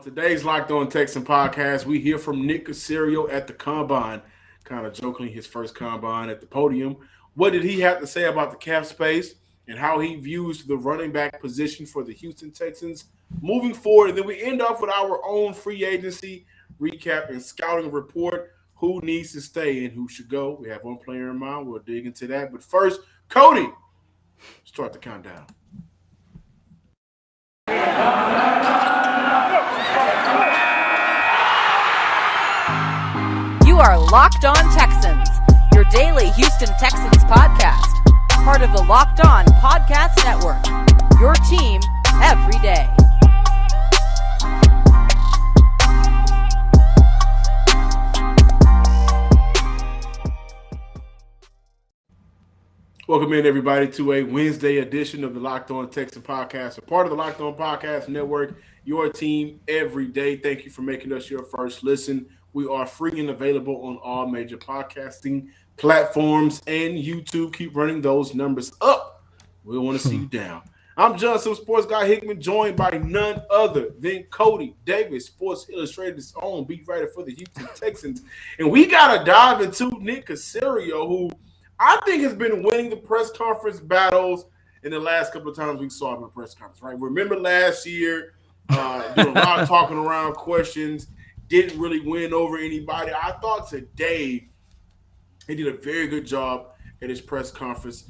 Today's Locked On Texan podcast, we hear from Nick Caserio at the Combine, kind of jokingly his first Combine at the podium. What did he have to say about the cap space and how he views the running back position for the Houston Texans moving forward? And then we end off with our own free agency recap and scouting report, who needs to stay and who should go. We have one player in mind. We'll dig into that. But first, Cody, start the countdown. You are Locked On Texans, your daily Houston Texans podcast, part of the Locked On Podcast Network, your team every day. Welcome in, everybody, to a Wednesday edition of the Locked On Texan podcast, a part of the Locked On Podcast Network, your team every day. Thank you for making us your first listen. We are free and available on all major podcasting platforms and YouTube. Keep running those numbers up. We want to see you down. I'm Johnson, sports guy Hickman, joined by none other than Cody Davis, Sports Illustrated's own beat writer for the Houston Texans. And we got to dive into Nick Caserio, who I think has been winning the press conference battles in the last couple of times we saw him in the press conference, right? Remember last year, doing a lot of talking around questions, didn't really win over anybody. I thought today he did a very good job at his press conference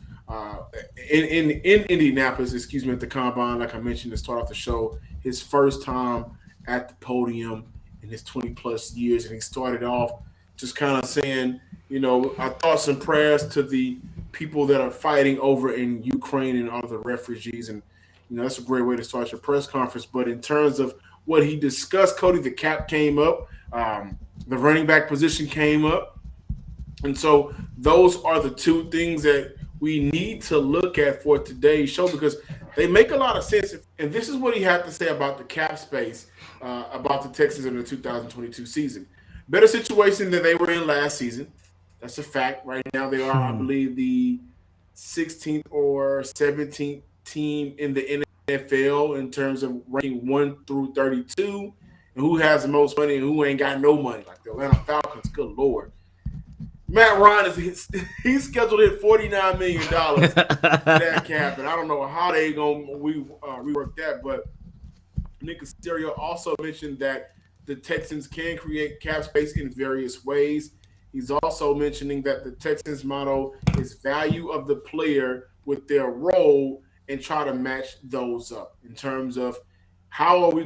in Indianapolis, at the Combine, like I mentioned to start off the show, his first time at the podium in his 20-plus years, and he started off just kind of saying, our thoughts and prayers to the people that are fighting over in Ukraine and all the refugees. And, that's a great way to start your press conference. But in terms of what he discussed, Cody, the cap came up. The running back position came up. And so those are the two things that we need to look at for today's show because they make a lot of sense. And this is what he had to say about the cap space, about the Texans in the 2022 season. Better situation than they were in last season. That's a fact. Right now they are, I believe, the 16th or 17th team in the NFL in terms of ranking 1 through 32 and who has the most money and who ain't got no money, like the Atlanta Falcons. Good Lord. Matt Ryan he's scheduled to hit $49 million that cap, and I don't know how they going to rework that, but Nick Caserio also mentioned that the Texans can create cap space in various ways. He's also mentioning that the Texans motto is value of the player with their role and try to match those up in terms of how do we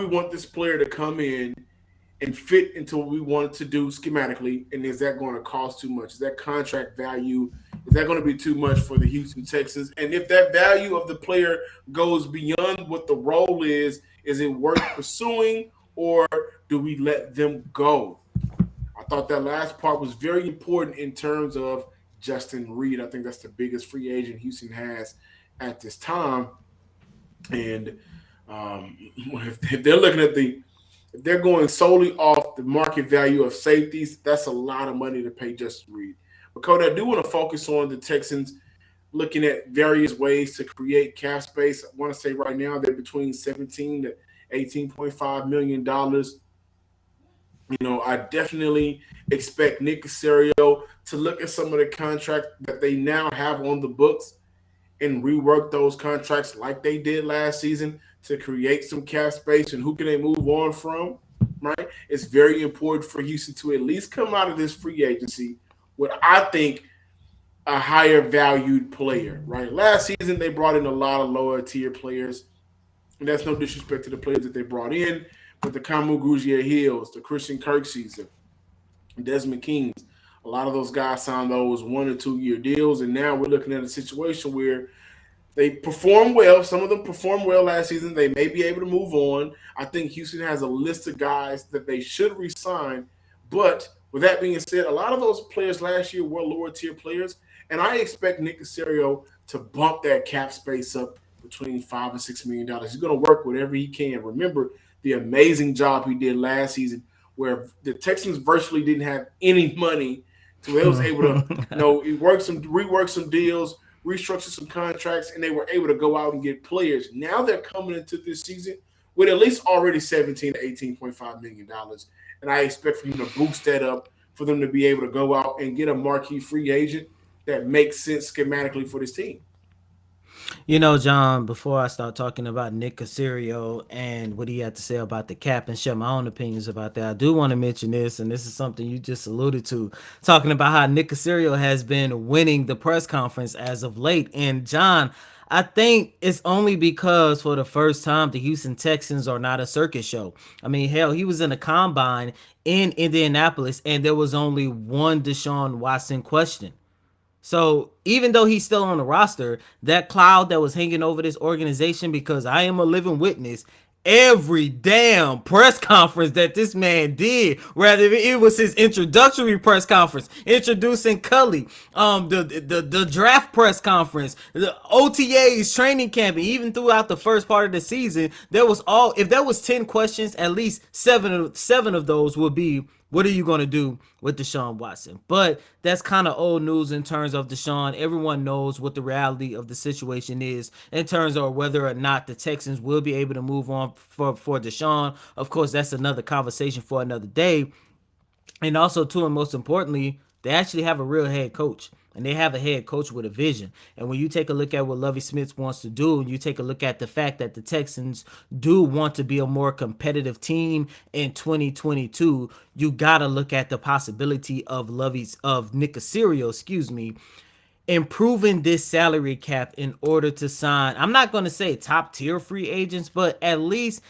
want this player to come in and fit into what we want it to do schematically, and is that going to cost too much? Is that contract value, is that going to be too much for the Houston Texans? And if that value of the player goes beyond what the role is it worth pursuing, or do we let them go? I thought that last part was very important in terms of Justin Reed. I think that's the biggest free agent Houston has at this time. And if they're looking at if they're going solely off the market value of safeties, that's a lot of money to pay Justin Reed. But Cody, I do want to focus on the Texans looking at various ways to create cap space. I want to say right now they're between $17 to $18.5 million. I definitely expect Nick Caserio to look at some of the contracts that they now have on the books and rework those contracts like they did last season to create some cap space and who can they move on from, right? It's very important for Houston to at least come out of this free agency with, I think, a higher valued player, right? Last season, they brought in a lot of lower tier players, and that's no disrespect to the players that they brought in, but the Kamu Grugier-Hills, the Christian Kirksey's, the Desmond Kings, a lot of those guys signed those 1 or 2 year deals, and now we're looking at a situation where they perform well. Some of them performed well last season. They may be able to move on. I think Houston has a list of guys that they should re-sign, but with that being said, a lot of those players last year were lower tier players, and I expect Nick Caserio to bump that cap space up between $5 and $6 million. He's going to work whatever he can. Remember the amazing job he did last season where the Texans virtually didn't have any money, so they was able to, rework some deals, restructure some contracts, and they were able to go out and get players. Now they're coming into this season with at least already 17 to $18.5 million. And I expect for him to boost that up for them to be able to go out and get a marquee free agent that makes sense schematically for this team. John, before I start talking about Nick Caserio and what he had to say about the cap and share my own opinions about that, I do want to mention this, and this is something you just alluded to, talking about how Nick Caserio has been winning the press conference as of late. And John, I think it's only because for the first time the Houston Texans are not a circus show. I mean, hell, he was in a combine in Indianapolis, and there was only one Deshaun Watson question. So even though he's still on the roster, that cloud that was hanging over this organization, because I am a living witness, every damn press conference that this man did, whether it was his introductory press conference, introducing Cully, the draft press conference, the OTAs, training camp, and even throughout the first part of the season, there was if there was 10 questions, at least seven of those would be, what are you going to do with Deshaun Watson? But that's kind of old news in terms of Deshaun. Everyone knows what the reality of the situation is in terms of whether or not the Texans will be able to move on for Deshaun. Of course, that's another conversation for another day. And also, too, and most importantly, they actually have a real head coach. And they have a head coach with a vision. And when you take a look at what Lovie Smith wants to do, and you take a look at the fact that the Texans do want to be a more competitive team in 2022, you got to look at the possibility of Nick Caserio, improving this salary cap in order to sign, I'm not going to say top tier free agents, but at least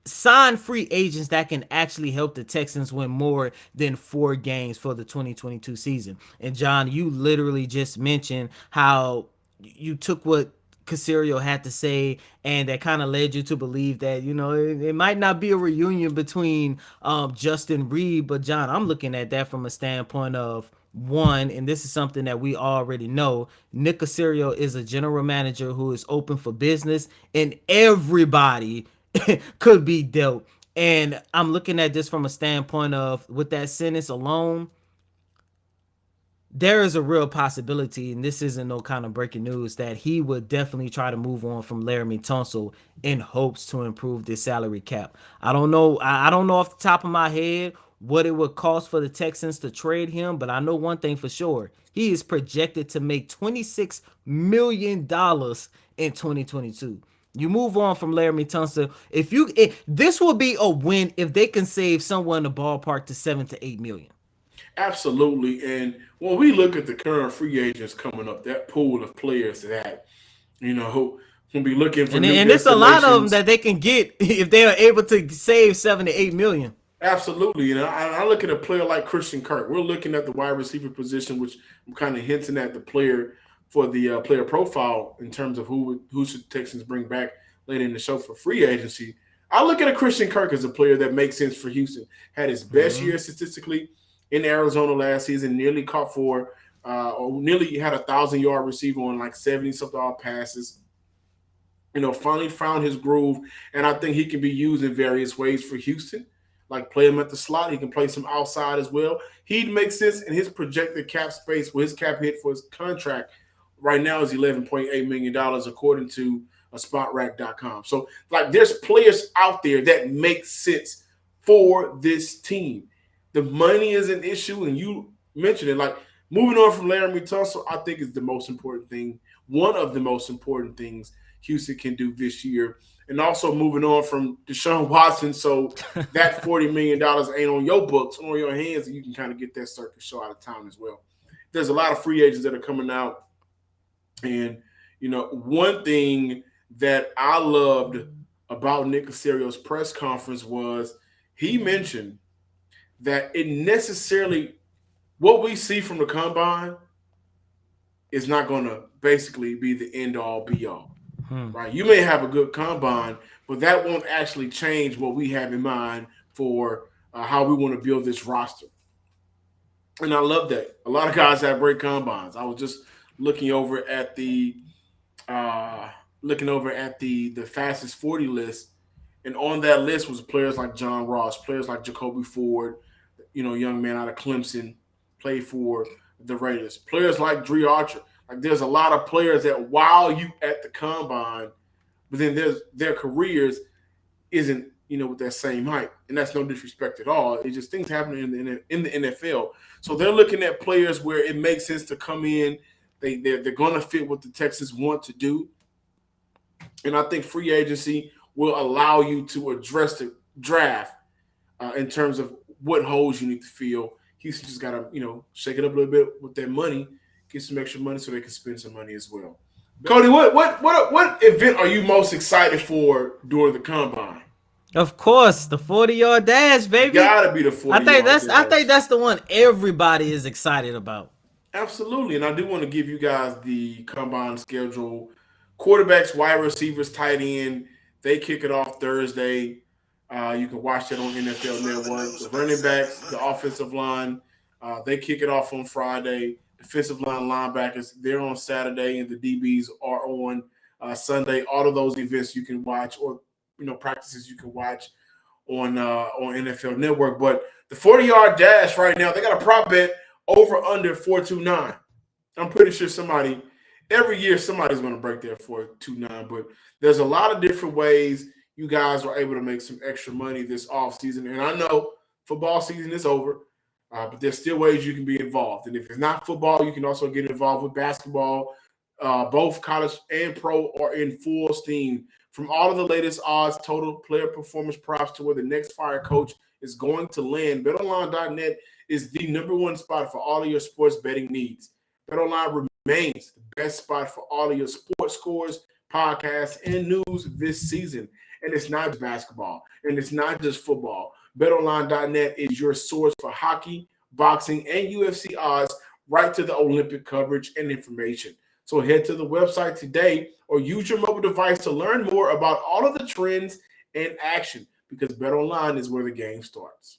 sign free agents that can actually help the Texans win more than 4 games for the 2022 season. And John, you literally just mentioned how you took what Caserio had to say, and that kind of led you to believe that, it might not be a reunion between Justin Reed. But John, I'm looking at that from a standpoint of, one, and this is something that we already know, Nick Caserio is a general manager who is open for business, and everybody could be dealt. And I'm looking at this from a standpoint of, with that sentence alone, there is a real possibility, and this isn't no kind of breaking news, that he would definitely try to move on from Laramie Tunsil in hopes to improve this salary cap. I don't know. I don't know off the top of my head what it would cost for the Texans to trade him, but I know one thing for sure. He is projected to make $26 million in 2022. You move on from Laramie Tunsil. This will be a win if they can save someone in the ballpark to 7 to 8 million. Absolutely. And when we look at the current free agents coming up, that pool of players that, who will be looking for and it's a lot of them that they can get if they are able to save 7 to 8 million. Absolutely. I look at a player like Christian Kirk. We're looking at the wide receiver position, which I'm kind of hinting at the player for the player profile in terms of who should Texans bring back later in the show for free agency. I look at a Christian Kirk as a player that makes sense for Houston. Had his best year statistically in Arizona last season, nearly caught for or nearly had 1,000-yard receiver on like 70-something odd passes. Finally found his groove, and I think he can be used in various ways for Houston. Like play him at the slot. He can play some outside as well. He'd make sense in his projected cap space with his cap hit for his contract right now is $11.8 million, according to SpotRack.com. So, there's players out there that make sense for this team. The money is an issue, and you mentioned it. Moving on from Laramie Tunsil, I think is the most important thing. One of the most important things Houston can do this year. And also moving on from Deshaun Watson, so that $40 million ain't on your books, on your hands, and you can kind of get that circus show out of town as well. There's a lot of free agents that are coming out. And, one thing that I loved about Nick Caserio's press conference was he mentioned that what we see from the combine is not going to basically be the end-all, be-all. Right? You may have a good combine, but that won't actually change what we have in mind for how we want to build this roster. And I love that. A lot of guys have great combines. I was just looking over at the fastest 40 list, and on that list was players like John Ross, players like Jacoby Ford, young man out of Clemson, played for the Raiders, players like Dre Archer. There's a lot of players that wow you at the combine, but then their careers isn't with that same height, and that's no disrespect at all. It's just things happening in the NFL. So they're looking at players where it makes sense to come in. They're going to fit what the Texans want to do, and I think free agency will allow you to address the draft in terms of what holes you need to fill. Houston just got to shake it up a little bit with their money, get some extra money so they can spend some money as well. Cody, what event are you most excited for during the combine? Of course, the 40-yard dash, baby. Gotta be the 40-yard dash. I think that's the one everybody is excited about. Absolutely, and I do want to give you guys the combine schedule. Quarterbacks, wide receivers, tight end. They kick it off Thursday. You can watch that on NFL Network. The running backs, the offensive line, they kick it off on Friday. Defensive line, linebackers, they're on Saturday, and the DBs are on Sunday. All of those events you can watch, or practices you can watch on NFL Network. But the 40-yard dash right now, they got a prop bet over under 429. I'm pretty sure every year somebody's going to break their 429. But there's a lot of different ways you guys are able to make some extra money this offseason. And I know football season is over, but there's still ways you can be involved. And if it's not football, you can also get involved with basketball. Both college and pro are in full steam. From all of the latest odds, total player performance props to where the next fire coach is going to land, BetOnline.net is the number one spot for all of your sports betting needs. BetOnline remains the best spot for all of your sports scores, podcasts, and news this season. And it's not just basketball, and it's not just football. BetOnline.net is your source for hockey, boxing, and UFC odds, right to the Olympic coverage and information. So head to the website today or use your mobile device to learn more about all of the trends and action, because BetOnline is where the game starts.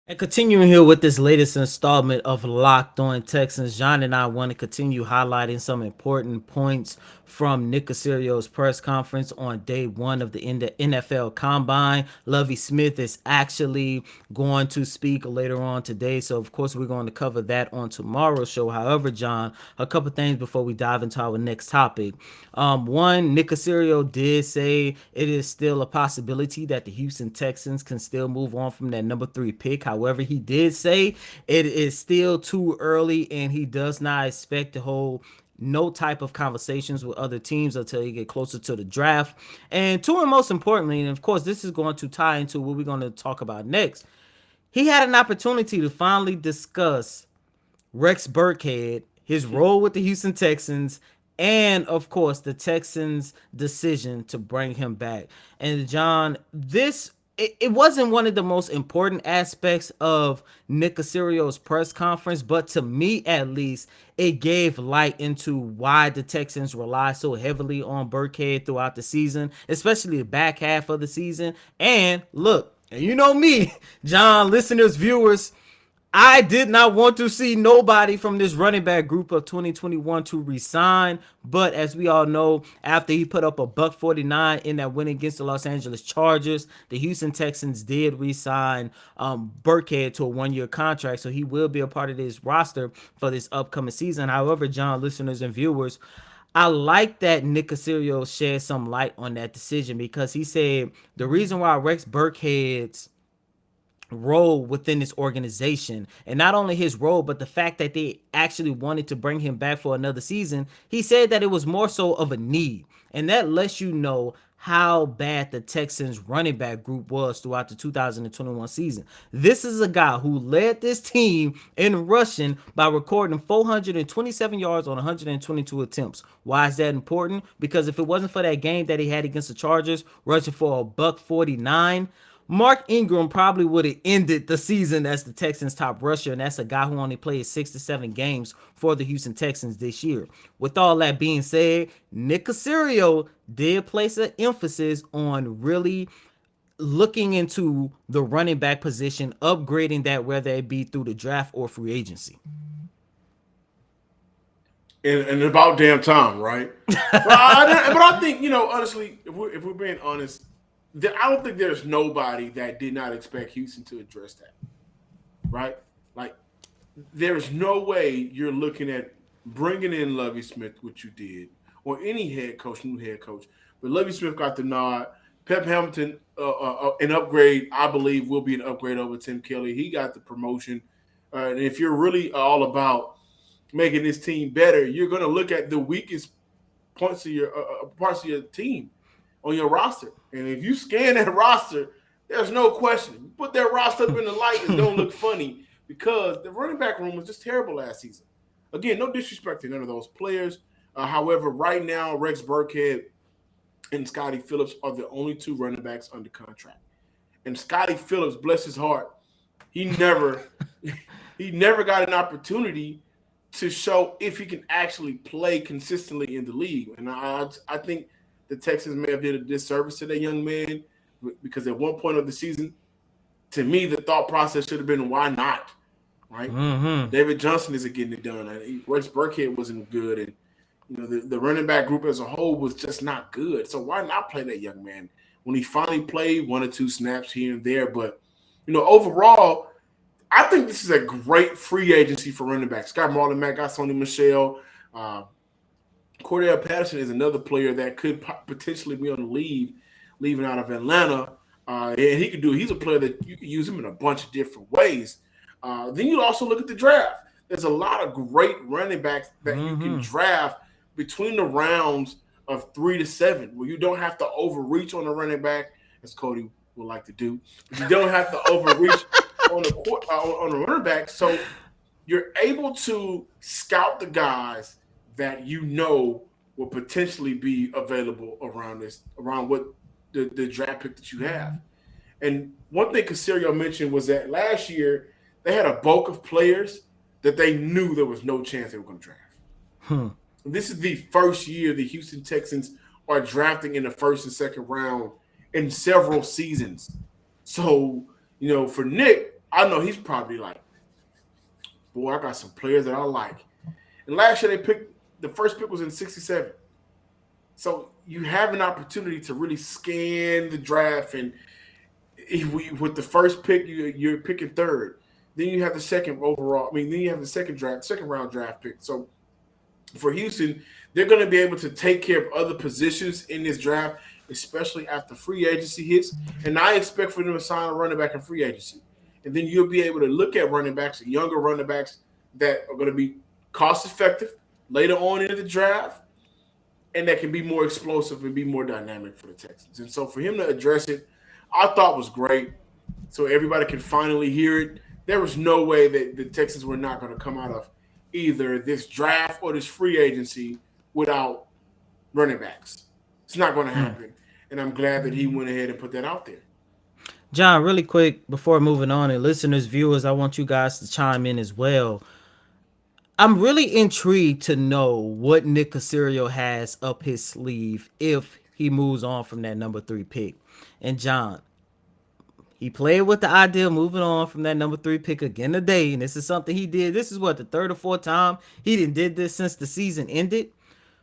And continuing here with this latest installment of Locked On Texans, John and I want to continue highlighting some important points from Nick Caserio's press conference on day one of the NFL Combine. Lovie Smith is actually going to speak later on today, so of course we're going to cover that on tomorrow's show. However, John, a couple things before we dive into our next topic. One, Nick Caserio did say it is still a possibility that the Houston Texans can still move on from that number 3 pick. However, he did say it is still too early, and he does not expect to hold no type of conversations with other teams until you get closer to the draft. And two, and most importantly, and of course this is going to tie into what we're going to talk about next, he had an opportunity to finally discuss Rex Burkhead, his role with the Houston Texans, and of course the Texans' decision to bring him back. And John, it wasn't one of the most important aspects of Nick Caserio's press conference, but to me at least, it gave light into why the Texans rely so heavily on Burkhead throughout the season, especially the back half of the season. And look, you know me, John, listeners, viewers, I did not want to see nobody from this running back group of 2021 to resign, but as we all know, after he put up a $149 in that win against the Los Angeles Chargers, the Houston Texans did resign Burkhead to a 1-year contract, so he will be a part of this roster for this upcoming season. However, John, listeners and viewers, I like that Nick Caserio shed some light on that decision, because he said the reason why Rex Burkhead's role within this organization, and not only his role but the fact that they actually wanted to bring him back for another season, he said that it was more so of a need, and that lets you know how bad the Texans running back group was throughout the 2021 season. This is a guy who led this team in rushing by recording 427 yards on 122 attempts. Why is that important? Because if it wasn't for that game that he had against the Chargers, rushing for a $149, Mark Ingram probably would have ended the season as the Texans' top rusher, and that's a guy who only played 6 to 7 games for the Houston Texans this year. With all that being said, Nick Caserio did place an emphasis on really looking into the running back position, upgrading that, whether it be through the draft or free agency. And about damn time, right? but I think, honestly, if we're being honest, I don't think there's nobody that did not expect Houston to address that, right? Like, there's no way you're looking at bringing in Lovie Smith, which you did, or any new head coach. But Lovie Smith got the nod. Pep Hamilton, an upgrade, I believe, will be an upgrade over Tim Kelly. He got the promotion. And if you're really all about making this team better, you're going to look at the weakest parts of your team on your roster. And if you scan that roster, there's no question. You put that roster up in the light, it's going to look funny because the running back room was just terrible last season. Again, no disrespect to none of those players. However, right now, Rex Burkhead and Scotty Phillips are the only two running backs under contract. And Scotty Phillips, bless his heart, he never got an opportunity to show if he can actually play consistently in the league. And I think the Texans may have did a disservice to that young man because at one point of the season, to me, the thought process should have been, why not? Right? Mm-hmm. David Johnson isn't getting it done. Rex Burkhead wasn't good. And the running back group as a whole was just not good. So why not play that young man? When he finally played 1 or 2 snaps here and there. But, overall, I think this is a great free agency for running backs. Got Marlon Mack, got Sony Michel. Cordell Patterson is another player that could potentially be on the leaving out of Atlanta. And he's a player that you can use him in a bunch of different ways. Then you also look at the draft. There's a lot of great running backs that you can draft between the rounds of 3 to 7, where you don't have to overreach on the running back, as Cody would like to do. You don't have to overreach on the running back. So you're able to scout the guys that will potentially be available around what the draft pick that you have. And one thing Caserio mentioned was that last year they had a bulk of players that they knew there was no chance they were going to draft. This is the first year the Houston Texans are drafting in the first and second round in several seasons. So, for Nick, I know he's probably like, boy, I got some players that I like. And last year the first pick was in 67. So you have an opportunity to really scan the draft, and with the first pick, you're picking third. Then you have the second overall. Then you have the second round draft pick. So for Houston, they're going to be able to take care of other positions in this draft, especially after free agency hits. And I expect for them to sign a running back in free agency. And then you'll be able to look at running backs, younger running backs that are going to be cost effective later on in the draft, and that can be more explosive and be more dynamic for the Texans. And so for him to address it, I thought was great. So everybody can finally hear it. There was no way that the Texans were not going to come out of either this draft or this free agency without running backs. It's not going to happen. And I'm glad that he went ahead and put that out there. John, really quick before moving on, and listeners, viewers, I want you guys to chime in as well. I'm really intrigued to know what Nick Caserio has up his sleeve if he moves on from that number 3 pick. And John, he played with the idea of moving on from that number 3 pick again today, and this is something he did. This is the 3rd or 4th time he did this since the season ended.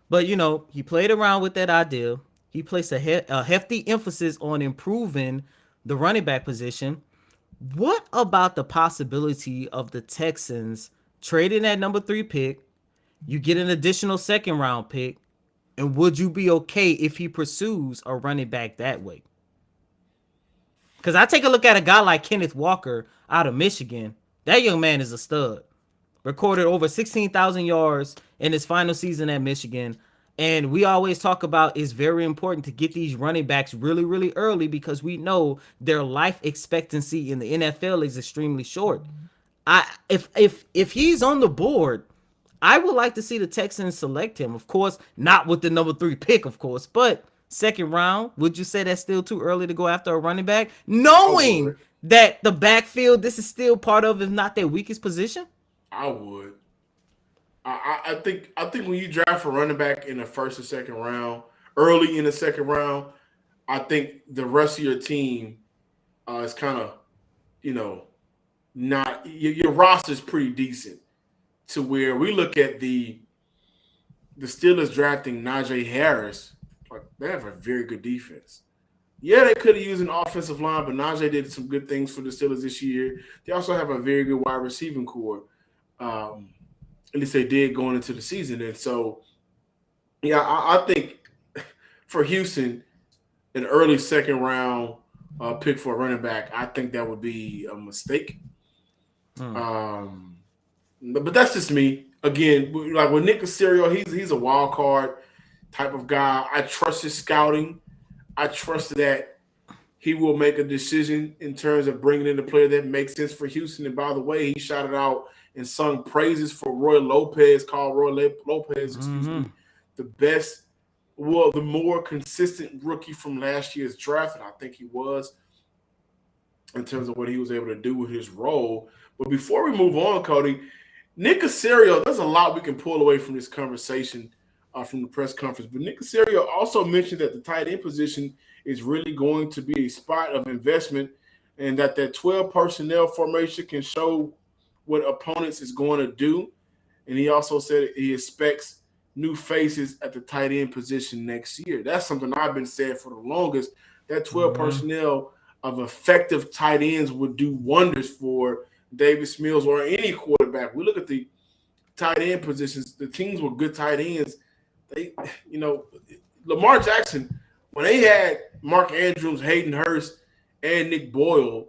But he played around with that idea. He placed a hefty emphasis on improving the running back position. What about the possibility of the Texans trading that number 3 pick? You get an additional 2nd round pick, and would you be okay if he pursues a running back that way? Because I take a look at a guy like Kenneth Walker out of Michigan. That young man is a stud. Recorded over 16,000 yards in his final season at Michigan. And we always talk about it's very important to get these running backs really, really early because we know their life expectancy in the NFL is extremely short. If he's on the board, I would like to see the Texans select him. Of course, not with the number 3 pick, of course, but 2nd round. Would you say that's still too early to go after a running back, knowing that the backfield, this is still part of, if not their weakest position? I would. I think when you draft a running back in the 1st or 2nd round, early in the 2nd round, I think the rest of your team is kind of, not your roster is pretty decent to where we look at the Steelers drafting Najee Harris. Like, they have a very good defense. Yeah, they could have used an offensive line, but Najee did some good things for the Steelers this year. They also have a very good wide receiving core. At least they did going into the season. And so, yeah, I think for Houston, an early second round pick for a running back, I think that would be a mistake. But that's just me. Again, like with Nick Caserio, he's a wild card type of guy. I trust his scouting. I trust that he will make a decision in terms of bringing in a player that makes sense for Houston. And by the way, he shouted out and sung praises for Roy Lopez, called Roy Lopez, the best, well, the more consistent rookie from last year's draft, and I think he was in terms of what he was able to do with his role. But before we move on, Cody, Nick Caserio, there's a lot we can pull away from this conversation from the press conference. But Nick Caserio also mentioned that the tight end position is really going to be a spot of investment, and that 12 personnel formation can show what opponents is going to do. And he also said he expects new faces at the tight end position next year. That's something I've been saying for the longest. That 12 personnel of effective tight ends would do wonders for Davis Mills or any quarterback. We look at the tight end positions, the teams with good tight ends, Lamar Jackson, when they had Mark Andrews, Hayden Hurst, and Nick Boyle,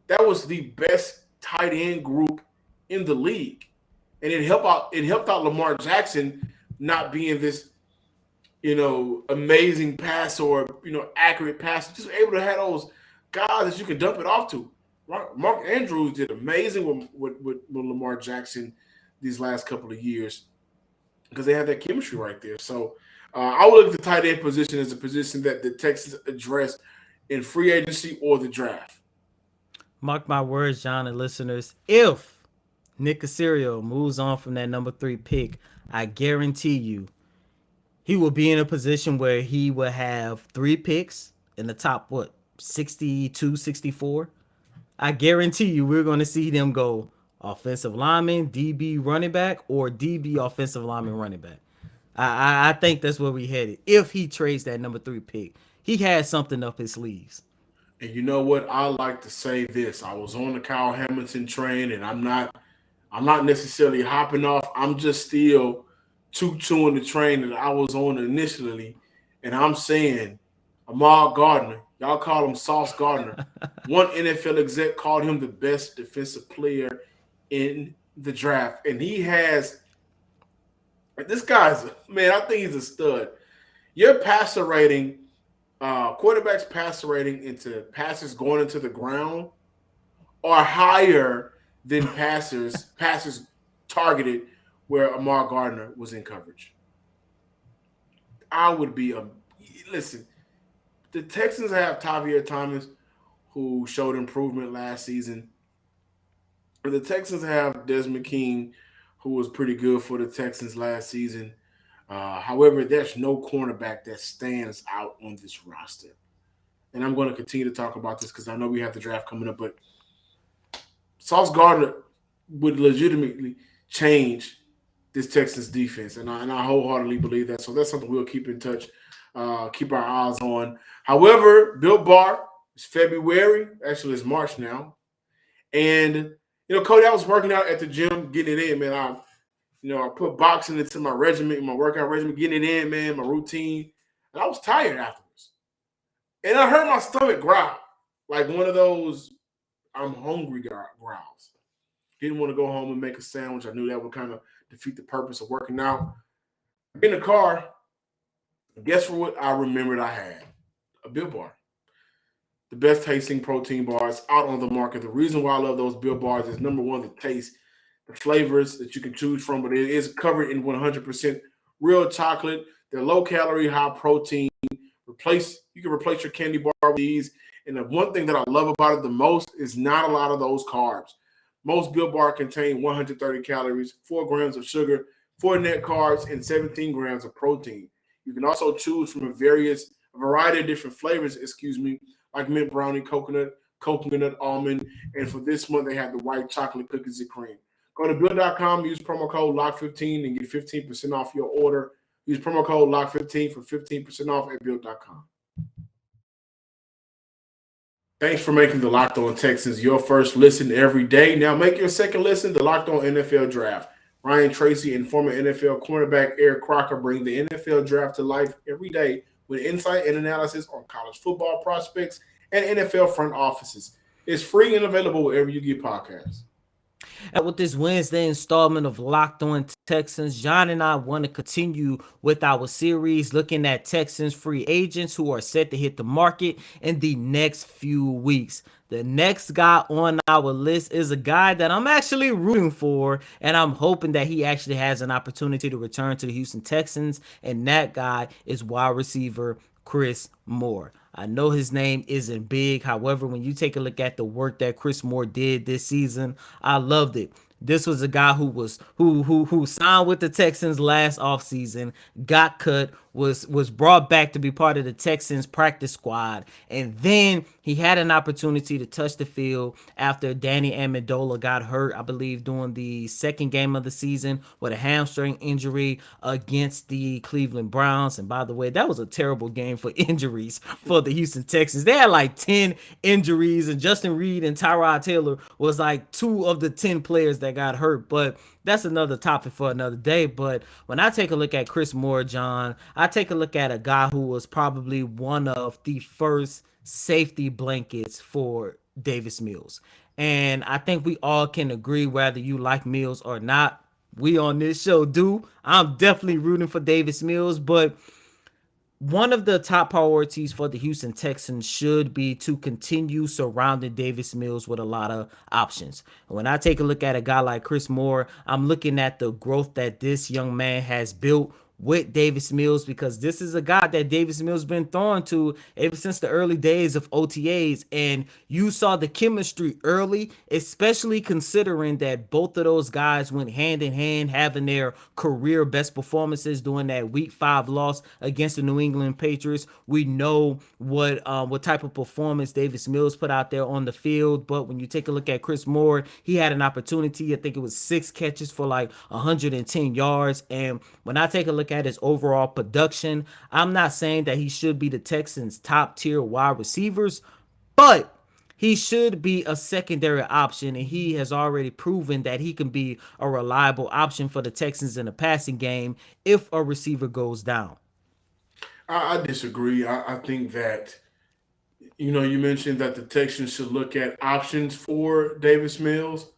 that was the best tight end group in the league. And it helped out Lamar Jackson not being this, amazing pass or, accurate pass. Just able to have those guys that you can dump it off to. Mark Andrews did amazing with Lamar Jackson these last couple of years because they have that chemistry right there. So I would look at the tight end position as a position that the Texans address in free agency or the draft. Mark my words, John and listeners. If Nick Caserio moves on from that number 3 pick, I guarantee you he will be in a position where he will have 3 picks in the top, 62, 64. I guarantee you we're going to see them go offensive lineman, DB running back, or DB offensive lineman running back. I think that's where we headed. If he trades that number 3 pick, he has something up his sleeves. And you know what? I like to say this. I was on the Kyle Hamilton train, and I'm not necessarily hopping off. I'm just still chewing the train that I was on initially. And I'm saying Ahmad Gardner, y'all call him Sauce Gardner. One NFL exec called him the best defensive player in the draft. And he has – this guy's – man, I think he's a stud. Your passer rating – quarterback's passer rating into passes going into the ground are higher than passes targeted where Ahmad Gardner was in coverage. I would be listen. The Texans have Tavierre Thomas, who showed improvement last season. The Texans have Desmond King, who was pretty good for the Texans last season. However, there's no cornerback that stands out on this roster. And I'm going to continue to talk about this because I know we have the draft coming up, but Sauce Gardner would legitimately change this Texans defense, and I wholeheartedly believe that. So that's something we'll keep in touch, keep our eyes on. However, Bill Barr, it's February. Actually, it's March now. And, Cody, I was working out at the gym, getting it in, man. I put boxing into my regimen, my workout regimen, getting it in, man, my routine. And I was tired afterwards. And I heard my stomach growl, like one of those I'm hungry growls. Didn't want to go home and make a sandwich. I knew that would kind of defeat the purpose of working out. In the car, guess what I remembered I had? A Built Bar. The best tasting protein bars out on the market. The reason why I love those Built Bars is, number one, the taste, the flavors that you can choose from, but it is covered in 100% real chocolate. They're low calorie, high protein. You can replace your candy bar with these. And the one thing that I love about it the most is not a lot of those carbs. Most Built Bar contain 130 calories, 4 grams of sugar, 4 net carbs, and 17 grams of protein. You can also choose from a variety of different flavors, like mint brownie, coconut, almond, and for this month they have the white chocolate cookies and cream. Go to Built.com, use promo code LOCK15 and get 15% off your order. Use promo code LOCK15 for 15% off at Built.com. Thanks for making the Locked On Texans your first listen every day. Now make your second listen the Locked On NFL Draft. Ryan Tracy and former NFL cornerback Eric Crocker bring the NFL Draft to life every day with insight and analysis on college football prospects and NFL front offices. It's free and available wherever you get podcasts. With this Wednesday installment of Locked On Texans, John and I want to continue with our series looking at Texans free agents who are set to hit the market in the next few weeks. The next guy on our list is a guy that I'm actually rooting for, and I'm hoping that he actually has an opportunity to return to the Houston Texans, and that guy is wide receiver Chris Moore. I know his name isn't big. However, when you take a look at the work that Chris Moore did this season, I loved it. This was a guy who signed with the Texans last offseason, got cut, was brought back to be part of the Texans practice squad, and then he had an opportunity to touch the field after Danny Amendola got hurt, I believe, during the second game of the season with a hamstring injury against the Cleveland Browns. And by the way, that was a terrible game for injuries for the Houston Texans. They had like 10 injuries, and Justin Reed and Tyrod Taylor was like 2 of the 10 players that got hurt. But that's another topic for another day. But when I take a look at Chris Moore, John, I take a look at a guy who was probably one of the first safety blankets for Davis Mills. And I think we all can agree, whether you like Mills or not, we on this show do. I'm definitely rooting for Davis Mills, but one of the top priorities for the Houston Texans should be to continue surrounding Davis Mills with a lot of options. When I take a look at a guy like Chris Moore, I'm looking at the growth that this young man has built with Davis Mills, because this is a guy that Davis Mills been throwing to ever since the early days of OTAs, and you saw the chemistry early, especially considering that both of those guys went hand in hand, having their career best performances during that Week 5 loss against the New England Patriots. We know what type of performance Davis Mills put out there on the field, but when you take a look at Chris Moore, he had an opportunity. I think it was 6 catches for like 110 yards, and when I take a look at his overall production, I'm not saying that he should be the Texans' top tier wide receivers, but he should be a secondary option, and he has already proven that he can be a reliable option for the Texans in the passing game if a receiver goes down. I disagree. I think that, you mentioned that the Texans should look at options for Davis Mills.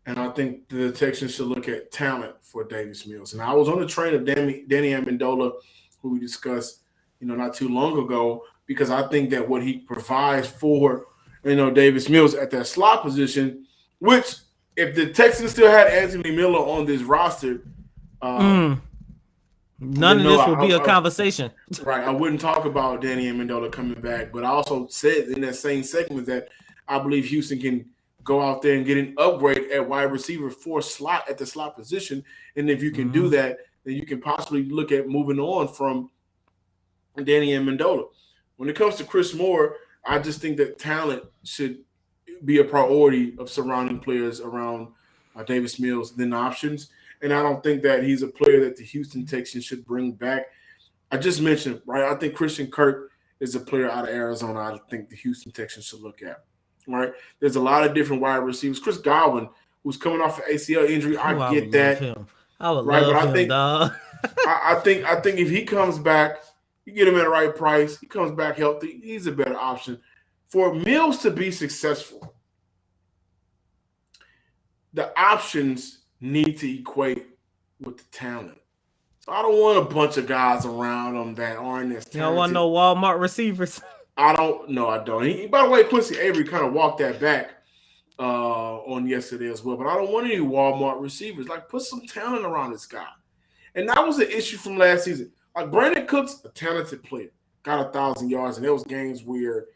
And I think the Texans should look at talent for Davis Mills. And I was on the train of Danny Amendola, who we discussed, not too long ago, because I think that what he provides for, Davis Mills at that slot position, which if the Texans still had Anthony Miller on this roster, none of this will be a conversation. Right. I wouldn't talk about Danny Amendola coming back, but I also said in that same segment that I believe Houston can go out there and get an upgrade at wide receiver for slot at the slot position. And if you can do that, then you can possibly look at moving on from Danny Amendola. When it comes to Chris Moore, I just think that talent should be a priority of surrounding players around Davis Mills than options. And I don't think that he's a player that the Houston Texans should bring back. I just mentioned, right, I think Christian Kirk is a player out of Arizona I think the Houston Texans should look at. Right, there's a lot of different wide receivers. Chris Godwin, who's coming off an ACL injury, I get that. I would love him, dog. I think if he comes back, you get him at the right price. He comes back healthy. He's a better option. For Mills to be successful, the options need to equate with the talent. So I don't want a bunch of guys around him that aren't as talented. You don't want no Walmart receivers. I don't. By the way, Quincy Avery kind of walked that back on yesterday as well. But I don't want any Walmart receivers. Like, put some talent around this guy. And that was an issue from last season. Like, Brandon Cooks, a talented player, got 1,000 yards. And there was games where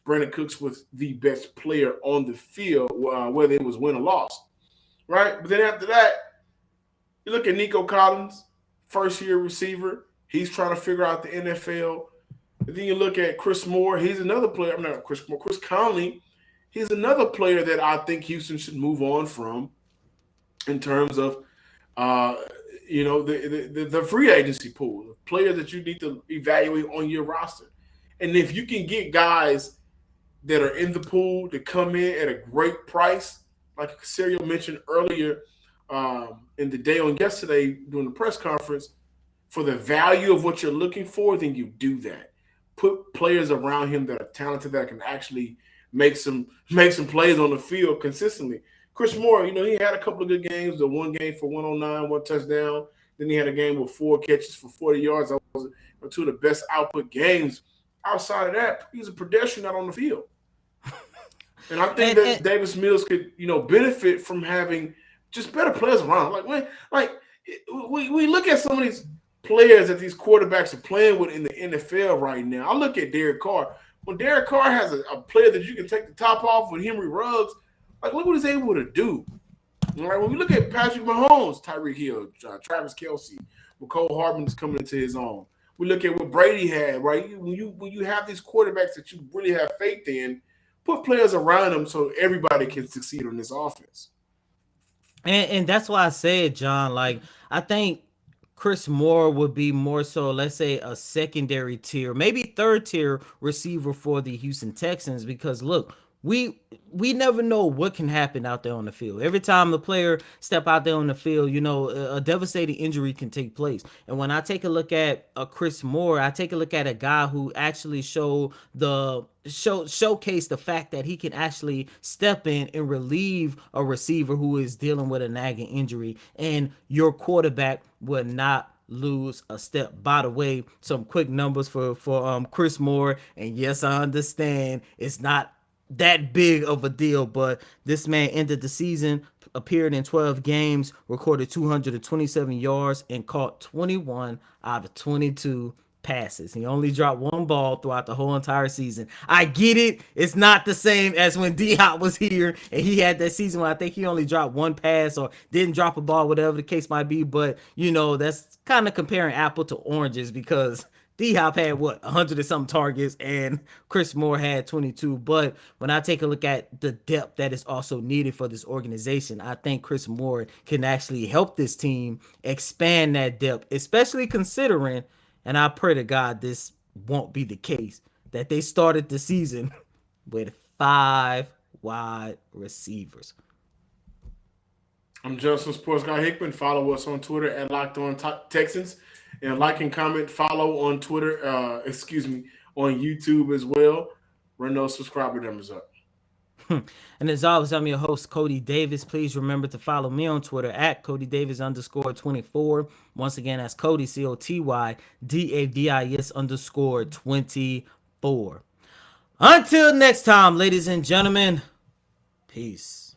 Brandon Cooks was the best player on the field, whether it was win or loss. Right? But then after that, you look at Nico Collins, first-year receiver. He's trying to figure out the NFL. And then you look at Chris Moore. He's another player. I'm not Chris Moore. Chris Conley. He's another player that I think Houston should move on from in terms of, the free agency pool, the players that you need to evaluate on your roster. And if you can get guys that are in the pool to come in at a great price, like Caserio mentioned earlier in the day on yesterday during the press conference, for the value of what you're looking for, then you do that. put players around him that are talented that can actually make some plays on the field consistently. Chris Moore, he had a couple of good games. The one game for 109, one touchdown. Then he had a game with 4 catches for 40 yards. That was two of the best output games. Outside of that, he's a pedestrian out on the field. And I think that Davis Mills could, benefit from having just better players around. We look at some of these players that these quarterbacks are playing with in the NFL right now. I look at Derek Carr. When Derek Carr has a player that you can take the top off with Henry Ruggs, look what he's able to do. All right, when we look at Patrick Mahomes, Tyreek Hill, Travis Kelce, McCole Hardman is coming into his own. We look at what Brady had, right? When you have these quarterbacks that you really have faith in, put players around them so everybody can succeed on this offense. And that's why I said, John, I think Chris Moore would be more so, let's say, a secondary tier, maybe third tier receiver for the Houston Texans, because look, we never know what can happen out there on the field. Every time the player step out there on the field, a devastating injury can take place. And when I take a look at Chris Moore, I take a look at a guy who actually showcase the fact that he can actually step in and relieve a receiver who is dealing with a nagging injury, and your quarterback will not lose a step. By the way, some quick numbers for Chris Moore, and yes, I understand it's not that big of a deal, but this man ended the season, appeared in 12 games, recorded 227 yards, and caught 21 out of 22 passes. He only dropped one ball throughout the whole entire season. I get it. It's not the same as when D-Hop was here and he had that season where I think he only dropped one pass or didn't drop a ball, whatever the case might be. But, that's kind of comparing apple to oranges, because D-Hop had 100 and something targets, and Chris Moore had 22. But when I take a look at the depth that is also needed for this organization, I think Chris Moore can actually help this team expand that depth, especially considering, and I pray to God this won't be the case, that they started the season with 5 wide receivers. I'm Justin Sports Guy Hickman. Follow us on Twitter at Locked On Texans. And like and comment, follow on Twitter, on YouTube as well. Run those subscriber numbers up. And as always, I'm your host, Cody Davis. Please remember to follow me on Twitter at CodyDavis_24. Once again, that's Cody, COTYDAVIS_24. Until next time, ladies and gentlemen, peace.